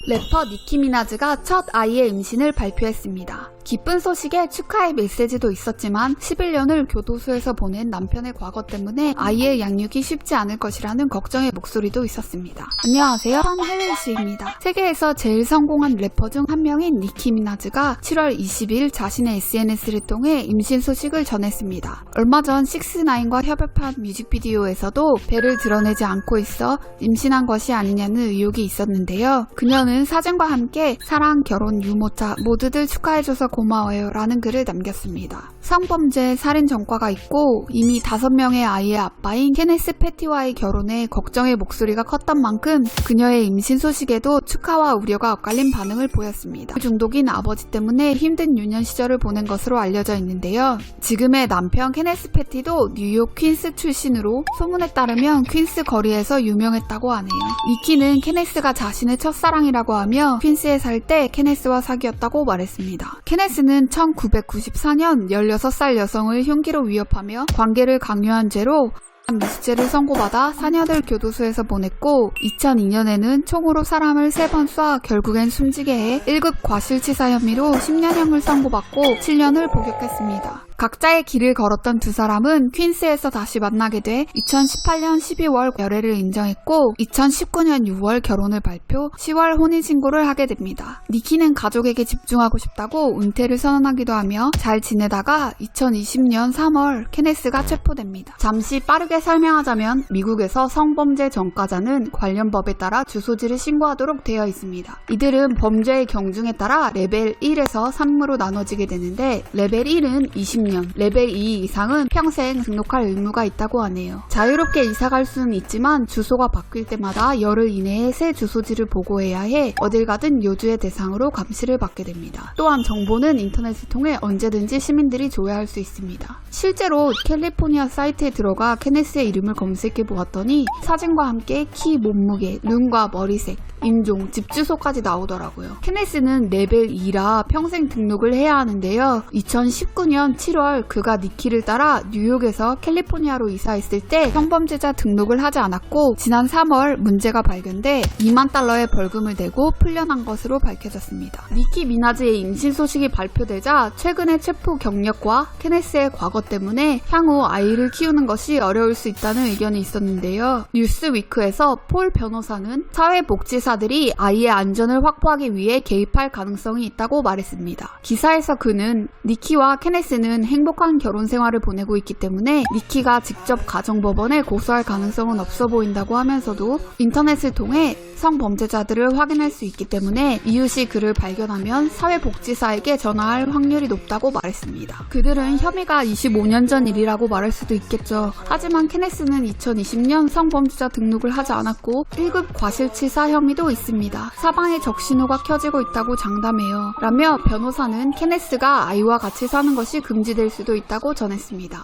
래퍼 니키 미나즈가 첫 아이의 임신을 발표했습니다. 기쁜 소식에 축하의 메시지도 있었지만 11년을 교도소에서 보낸 남편의 과거 때문에 아이의 양육이 쉽지 않을 것이라는 걱정의 목소리도 있었습니다. 안녕하세요, 한혜린씨입니다. 세계에서 제일 성공한 래퍼 중 한 명인 니키 미나즈가 7월 20일 자신의 SNS를 통해 임신 소식을 전했습니다. 얼마 전 6ix9과 협업한 뮤직비디오에서도 배를 드러내지 않고 있어 임신한 것이 아니냐는 의혹이 있었는데요. 그녀는 사진과 함께 사랑, 결혼, 유모차 모두들 축하해줘서 고마워요 라는 글을 남겼습니다. 성범죄, 살인 전과가 있고 이미 5명의 아이의 아빠인 케네스 패티와의 결혼에 걱정의 목소리가 컸던 만큼 그녀의 임신 소식에도 축하와 우려가 엇갈린 반응을 보였습니다. 중독인 아버지 때문에 힘든 유년 시절을 보낸 것으로 알려져 있는데요. 지금의 남편 케네스 패티도 뉴욕 퀸스 출신으로 소문에 따르면 퀸스 거리에서 유명했다고 하네요. 니키는 케네스가 자신의 첫사랑이라고 하며 퀸스에 살 때 케네스와 사귀었다고 말했습니다. 케네스는 1994년 16살 여성을 흉기로 위협하며 관계를 강요한 죄로 미수죄를 선고받아 4년을 교도소에서 보냈고 2002년에는 총으로 사람을 3번 쏴 결국엔 숨지게 해 1급 과실치사 혐의로 10년형을 선고받고 7년을 복역했습니다. 각자의 길을 걸었던 두 사람은 퀸스에서 다시 만나게 돼 2018년 12월 열애를 인정했고 2019년 6월 결혼을 발표, 10월 혼인신고를 하게 됩니다. 니키는 가족에게 집중하고 싶다고 은퇴를 선언하기도 하며 잘 지내다가 2020년 3월 케네스가 체포됩니다. 잠시 빠르게 설명하자면 미국에서 성범죄 전과자는 관련 법에 따라 주소지를 신고하도록 되어 있습니다. 이들은 범죄의 경중에 따라 레벨 1에서 3으로 나눠지게 되는데 레벨 1은 20년, 레벨 2 이상은 평생 등록할 의무가 있다고 하네요. 자유롭게 이사갈 수는 있지만 주소가 바뀔 때마다 열흘 이내에 새 주소지를 보고해야 해 어딜 가든 요주의 대상으로 감시를 받게 됩니다. 또한 정보는 인터넷을 통해 언제든지 시민들이 조회할 수 있습니다. 실제로 캘리포니아 사이트에 들어가 케네스의 이름을 검색해 보았더니 사진과 함께 키, 몸무게, 눈과 머리색, 인종, 집 주소까지 나오더라고요. 케네스는 레벨 2라 평생 등록을 해야 하는데요. 2019년 7월 그가 니키를 따라 뉴욕에서 캘리포니아로 이사했을 때 성범죄자 등록을 하지 않았고 지난 3월 문제가 발견돼 $20,000의 벌금을 내고 풀려난 것으로 밝혀졌습니다. 니키 미나즈의 임신 소식이 발표되자 최근의 체포 경력과 케네스의 과거 때문에 향후 아이를 키우는 것이 어려울 수 있다는 의견이 있었는데요. 뉴스위크에서 폴 변호사는 사회복지사들이 아이의 안전을 확보하기 위해 개입할 가능성이 있다고 말했습니다. 기사에서 그는 니키와 케네스는 행복한 결혼 생활을 보내고 있기 때문에 니키가 직접 가정법원에 고소할 가능성은 없어 보인다고 하면서도 인터넷을 통해 성범죄자들을 확인할 수 있기 때문에 이웃이 그를 발견하면 사회복지사에게 전화할 확률이 높다고 말했습니다. 그들은 혐의가 25년 전 일이라고 말할 수도 있겠죠. 하지만 케네스는 2020년 성범죄자 등록을 하지 않았고 1급 과실치사 혐의도 있습니다. 사방에 적신호가 켜지고 있다고 장담해요. 라며 변호사는 케네스가 아이와 같이 사는 것이 금지될 수도 있다고 전했습니다.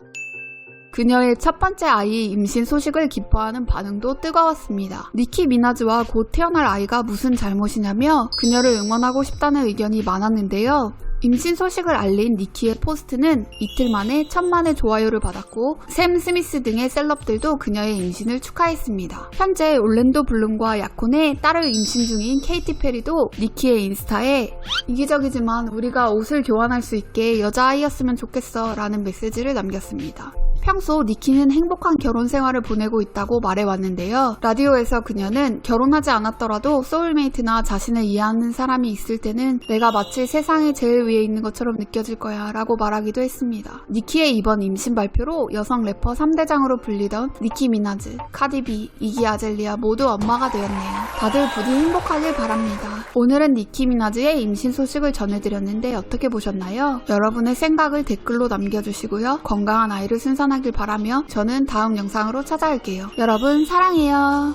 그녀의 첫 번째 아이 임신 소식을 기뻐하는 반응도 뜨거웠습니다. 니키 미나즈와 곧 태어날 아이가 무슨 잘못이냐며 그녀를 응원하고 싶다는 의견이 많았는데요. 임신 소식을 알린 니키의 포스트는 이틀 만에 1000만의 좋아요를 받았고 샘 스미스 등의 셀럽들도 그녀의 임신을 축하했습니다. 현재 올랜도 블룸과 야콘의 딸을 임신 중인 케이티 페리도 니키의 인스타에 이기적이지만 우리가 옷을 교환할 수 있게 여자아이였으면 좋겠어 라는 메시지를 남겼습니다. 평소 니키는 행복한 결혼 생활을 보내고 있다고 말해왔는데요. 라디오에서 그녀는 결혼하지 않았더라도 소울메이트나 자신을 이해하는 사람이 있을 때는 내가 마치 세상에 제일 위에 있는 것처럼 느껴질 거야 라고 말하기도 했습니다. 니키의 이번 임신 발표로 여성 래퍼 3대장으로 불리던 니키 미나즈, 카디비, 이기 아젤리아 모두 엄마가 되었네요. 다들 부디 행복하길 바랍니다. 오늘은 니키 미나즈의 임신 소식을 전해드렸는데 어떻게 보셨나요? 여러분의 생각을 댓글로 남겨주시고요. 건강한 아이를 순산하길 바라며 저는 다음 영상으로 찾아올게요. 여러분 사랑해요.